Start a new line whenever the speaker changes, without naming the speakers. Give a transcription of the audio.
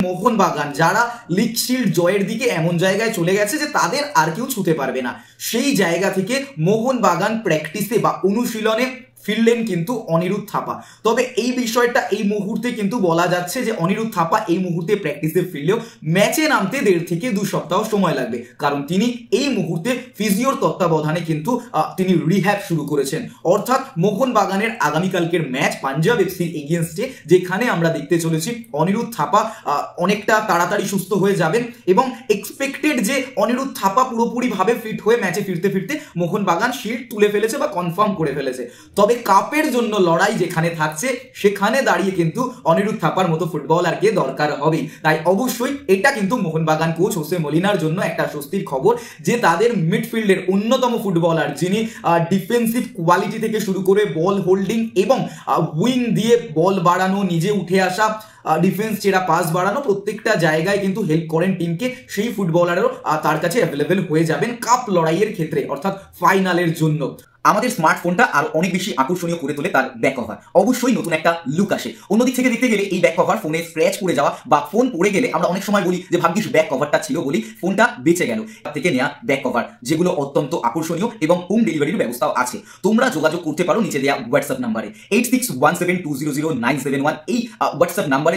মোহনবাগান, যারা league shield জয়ের দিকে এমন জায়গায় চলে গেছে যে তাদের আর কেউ ছুতে পারবে না, সেই জায়গা থেকে মোহনবাগান প্র্যাকটিসে বা অনুশীলনে ফিরলেন কিন্তু অনিরুদ্ধ থাপা। তবে এই বিষয়টা এই মুহূর্তে কিন্তু বলা যাচ্ছে যে অনিরুদ্ধ থাপা এই মুহূর্তে প্র্যাকটিসে ফিরলেও ম্যাচে নামতে 1.5 থেকে 2 সপ্তাহ সময় লাগবে, কারণ তিনি এই মুহূর্তে ফিজিওর তত্ত্বাবধানে কিন্তু তিনি রিহ্যাব শুরু করেছেন। অর্থাৎ মোহনবাগানের আগামীকালকের ম্যাচ পাঞ্জাব এফসির এগেইনস্টে, যেখানে আমরা দেখতে চলেছি অনিরুদ্ধ থাপা অনেকটা তাড়াতাড়ি সুস্থ হয়ে যাবেন এবং এক্সপেক্টেড যে অনিরুদ্ধ থাপা পুরোপুরিভাবে ফিট হয়ে ম্যাচে ফিরতে ফিরতে মোহনবাগান শিল্ড তুলে ফেলেছে বা কনফার্ম করে ফেলেছে। তবে কাপের জন্য লড়াই যেখানে থাকছে সেখানে দাঁড়িয়ে কিন্তু অনিরুদ্ধ থাপার মতো ফুটবলারকে দরকার হবে। তাই অবশ্যই এটা কিন্তু মোহনবাগান কোচ হোসে মলিনার জন্য একটা স্বস্তির খবর যে তাদের মিডফিল্ডের অন্যতম ফুটবলার, যিনি ডিফেন্সিভ কোয়ালিটি থেকে শুরু করে বল হোল্ডিং এবং উইং দিয়ে বল বাড়ানো, নিজে উঠে আসা, ডিফেন্স চেরা পাস বাড়ানো, প্রত্যেকটা জায়গায় কিন্তু হেল্প করেন টিমকে, সেই ফুটবলারও তার কাছে অ্যাভেলেবেল হয়ে যাবেন কাপ লড়াইয়ের ক্ষেত্রে অর্থাৎ ফাইনালের জন্য। আমাদের স্মার্টফোনটা আরো অনেক বেশি আকর্ষণীয় করে তোলে তার ব্যাক কভার। অবশ্যই নতুন একটা লুক আসে। অন্যদিক থেকে দেখতে গেলে এই ব্যাক কভার ফোনে স্ক্র্যাচ পড়ে যাওয়া বা ফোন পড়ে গেলে আমরা অনেক সময় বলি যে ভাগ্যিস ব্যাক কভারটা ছিল বলি ফোনটা বেঁচে গেল। তার থেকে নেওয়া ব্যাক কভার যেগুলো অত্যন্ত আকর্ষণীয় এবং হোম ডেলিভারির ব্যবস্থাও আছে। তোমরা যোগাযোগ করতে পারো নিচে দেওয়া হোয়াটসঅ্যাপ নাম্বারে 8617200971। এই হোয়াটসঅ্যাপ নাম্বারে